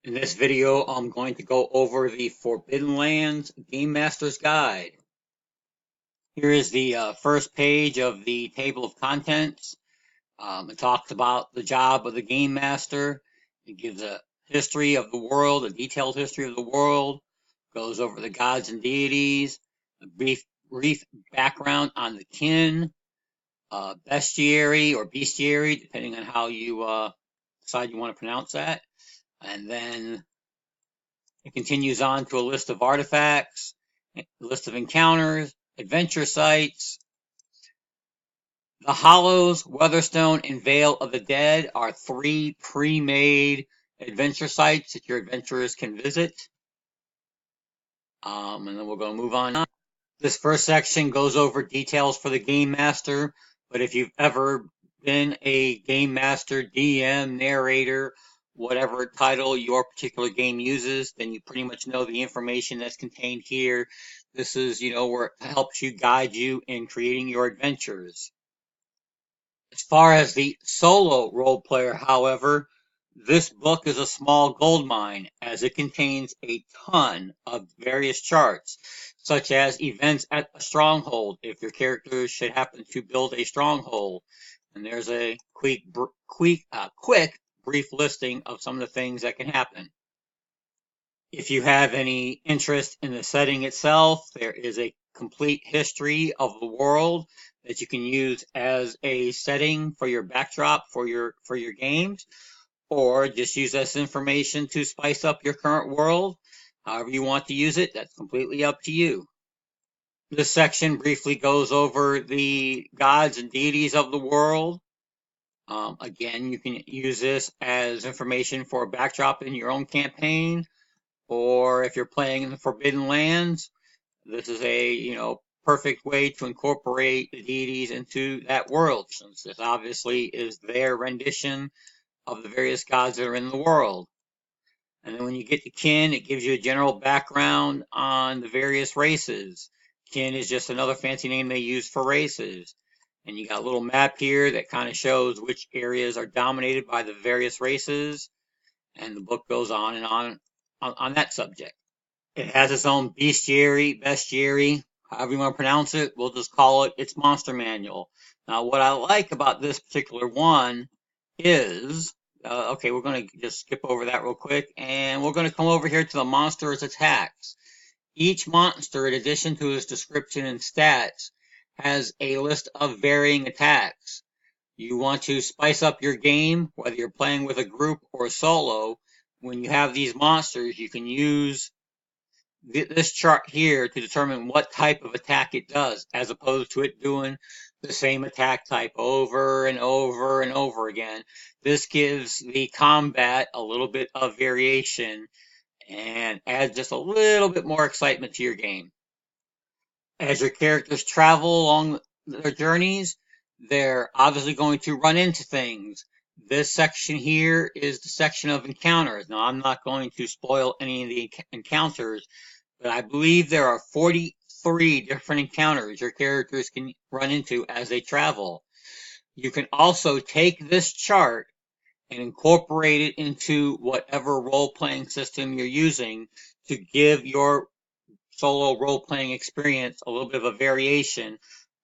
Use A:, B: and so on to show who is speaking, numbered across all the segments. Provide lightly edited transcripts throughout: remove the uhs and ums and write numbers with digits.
A: In this video, I'm going to go over the Forbidden Lands Game Master's Guide. Here is the first page of the table of contents. It talks about the job of the Game Master. It gives a history of the world, a detailed history of the world, goes over the gods and deities, a brief background on the kin, bestiary or bestiary, depending on how you decide you want to pronounce that. And then it continues on to a list of artifacts, a list of encounters, adventure sites. The Hollows, Weatherstone, and Vale of the Dead are three pre-made adventure sites that your adventurers can visit. And then we're going to move on. This first section goes over details for the Game Master, but if you've ever been a Game Master, DM, narrator, whatever title your particular game uses, then you pretty much know the information that's contained here. This is, where it helps you guide you in creating your adventures. As far as the solo role player, however, this book is a small gold mine as it contains a ton of various charts, such as events at a stronghold if your characters should happen to build a stronghold. And there's a quick brief listing of some of the things that can happen. If you have any interest in the setting itself, there is a complete history of the world that you can use as a setting for your backdrop for your games, or just use this information to spice up your current world. However you want to use it, that's completely up to you. This section briefly goes over the gods and deities of the world. Again, you can use this as information for a backdrop in your own campaign, or if you're playing in the Forbidden Lands, this is a perfect way to incorporate the deities into that world, since this obviously is their rendition of the various gods that are in the world. And then when you get to kin, it gives you a general background on the various races. Kin is just another fancy name they use for races. And you got a little map here that kind of shows which areas are dominated by the various races. And the book goes on and on that subject. It has its own bestiary, however you want to pronounce it. We'll just call it its monster manual. Now, what I like about this particular one is, okay, we're going to just skip over that real quick, and we're going to come over here to the monster's attacks. Each monster, in addition to its description and stats, has a list of varying attacks. You want to spice up your game, whether you're playing with a group or solo. When you have these monsters, you can use this chart here to determine what type of attack it does, as opposed to it doing the same attack type over and over and over again. This gives the combat a little bit of variation and adds just a little bit more excitement to your game. As your characters travel along their journeys, they're obviously going to run into things. This section here is the section of encounters. Now, I'm not going to spoil any of the encounters, but I believe there are 43 different encounters your characters can run into as they travel. You can also take this chart and incorporate it into whatever role-playing system you're using to give your solo role-playing experience a little bit of a variation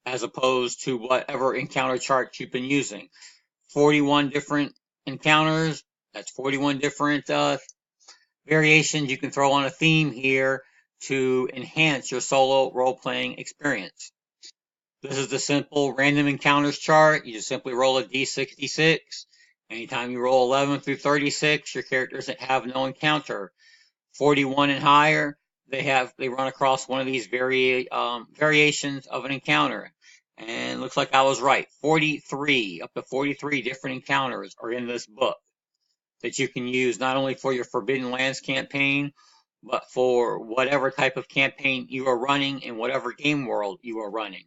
A: as opposed to whatever encounter chart you've been using. 41 different encounters, that's 41 different variations you can throw on a theme here to enhance your solo role-playing experience. This is the simple random encounters chart. You just simply roll a d66. Anytime you roll 11 through 36, your characters have no encounter. 41 and higher, they run across one of these variations of an encounter. And looks like I was right. 43, up to 43 different encounters are in this book that you can use not only for your Forbidden Lands campaign, but for whatever type of campaign you are running in whatever game world you are running.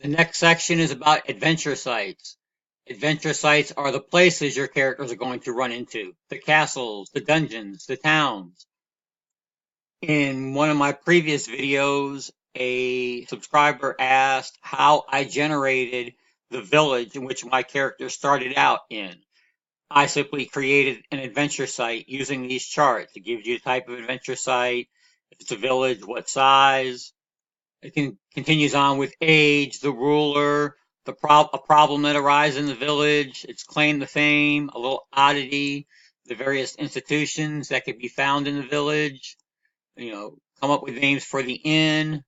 A: The next section is about adventure sites. Adventure sites are the places your characters are going to run into, the castles, the dungeons, the towns. In one of my previous videos, a subscriber asked how I generated the village in which my character started out in. I simply created an adventure site using these charts. It gives you a type of adventure site, if it's a village, what size. It continues on with age, the ruler, a problem that arises in the village, its claim to fame, a little oddity, the various institutions that could be found in the village. Come up with names for the inn,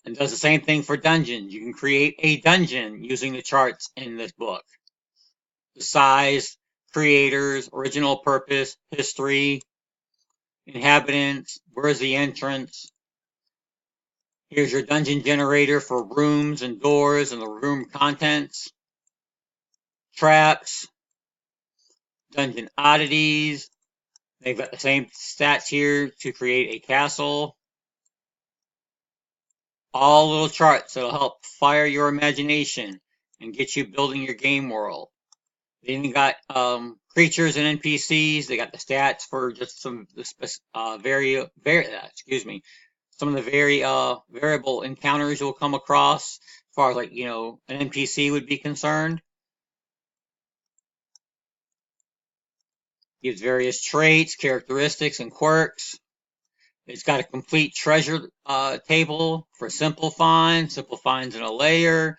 A: and does the same thing for dungeons. You can create a dungeon using the charts in this book. The size, creators, original purpose, history, inhabitants, where's the entrance. Here's your dungeon generator for rooms and doors and the room contents, traps, dungeon oddities. They've got the same stats here to create a castle. All little charts that'll help fire your imagination and get you building your game world. They even got creatures and NPCs. They got the stats for just some some of the very variable encounters you'll come across, as far as like an NPC would be concerned. Gives various traits, characteristics, and quirks. It's got a complete treasure table for simple finds in a layer,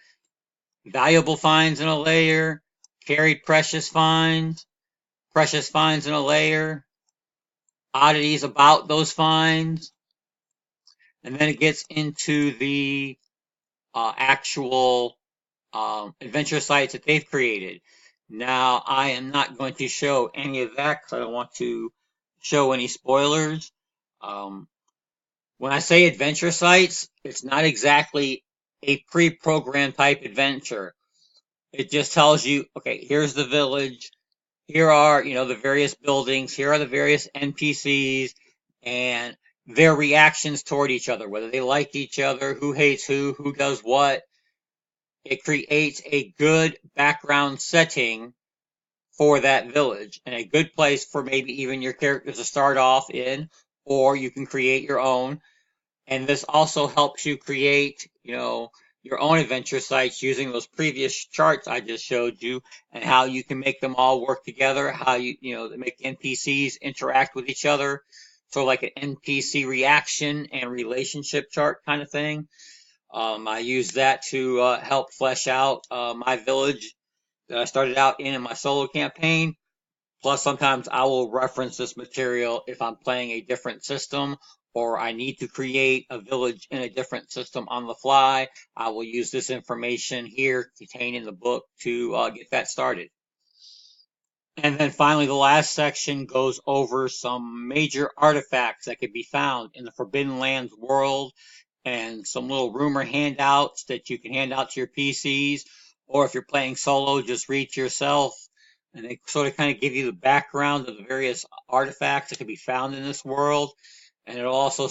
A: valuable finds in a layer, carried precious finds in a layer, oddities about those finds, and then it gets into the actual adventure sites that they've created. Now, I am not going to show any of that because I don't want to show any spoilers. When I say adventure sites, it's not exactly a pre-programmed type adventure. It just tells you, okay, here's the village, here are, the various buildings, here are the various NPCs, and their reactions toward each other, whether they like each other, who hates who does what. It creates a good background setting for that village and a good place for maybe even your characters to start off in, or you can create your own. And this also helps you create, your own adventure sites using those previous charts I just showed you, and how you can make them all work together, how make NPCs interact with each other. So like an NPC reaction and relationship chart kind of thing. I use that to help flesh out my village that I started out in my solo campaign. Plus, sometimes I will reference this material if I'm playing a different system or I need to create a village in a different system on the fly. I will use this information here contained in the book to get that started. And then finally, the last section goes over some major artifacts that could be found in the Forbidden Lands world, and some little rumor handouts that you can hand out to your PCs, or if you're playing solo, just read to yourself. And they sort of kind of give you the background of the various artifacts that can be found in this world. And it'll also,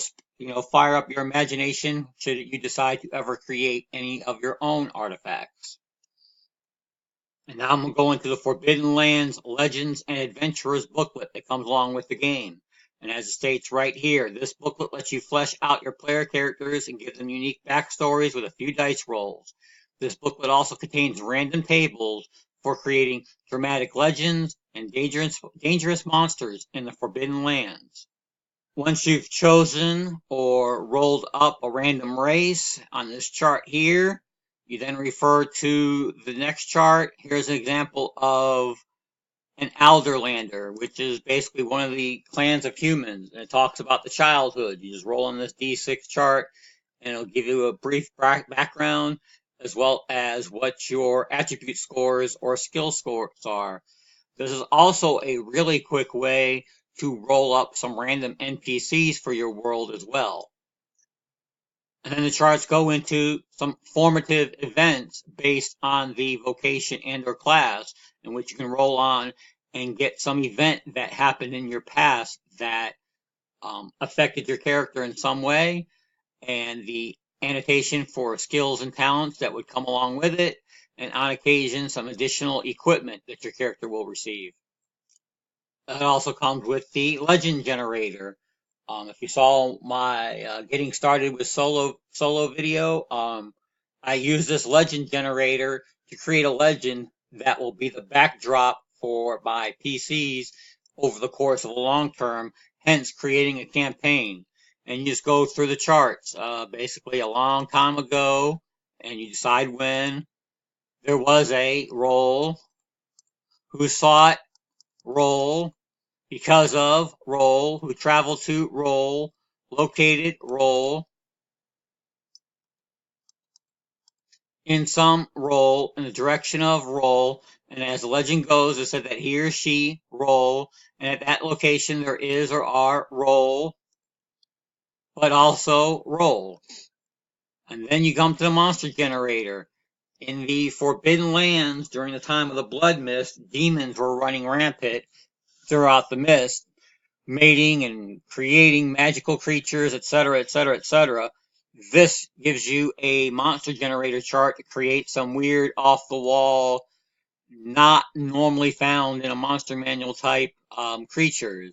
A: fire up your imagination should you decide to ever create any of your own artifacts. And now I'm going to go into the Forbidden Lands Legends and Adventurers booklet that comes along with the game. And as it states right here, this booklet lets you flesh out your player characters and give them unique backstories with a few dice rolls. This booklet also contains random tables for creating dramatic legends and dangerous monsters in the Forbidden Lands. Once you've chosen or rolled up a random race on this chart here, you then refer to the next chart. Here's an example of an Alderlander, which is basically one of the clans of humans. And it talks about the childhood. You just roll on this D6 chart, and it'll give you a brief background, as well as what your attribute scores or skill scores are. This is also a really quick way to roll up some random NPCs for your world as well. And then the charts go into some formative events based on the vocation and or class, in which you can roll on and get some event that happened in your past that affected your character in some way, and the annotation for skills and talents that would come along with it, and on occasion some additional equipment that your character will receive. That also comes with the legend generator. If you saw my getting started with solo video, I use this legend generator to create a legend that will be the backdrop for my PCs over the course of the long term, hence creating a campaign. And you just go through the charts, basically a long time ago, and you decide when there was a role, who saw it, role, because of role, who traveled to role, located role, in some role, in the direction of role, and as the legend goes, it said that he or she role, and at that location there is or are role, but also role. And then you come to the monster generator. In the Forbidden Lands, during the time of the Blood Mist, demons were running rampant throughout the mist, mating and creating magical creatures, etc., etc., etc. This gives you a monster generator chart to create some weird off the wall, not normally found in a monster manual type creatures.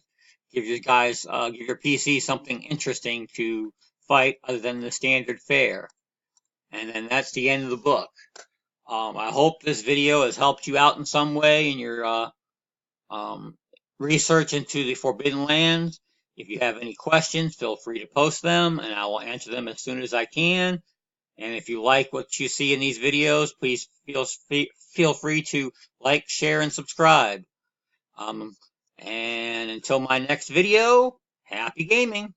A: Give you guys, give your PC something interesting to fight other than the standard fare. And then that's the end of the book. I hope this video has helped you out in some way in your research into the Forbidden Lands. If you have any questions, feel free to post them, and I will answer them as soon as I can. And if you like what you see in these videos, please feel free to like, share, and subscribe. And until my next video, happy gaming!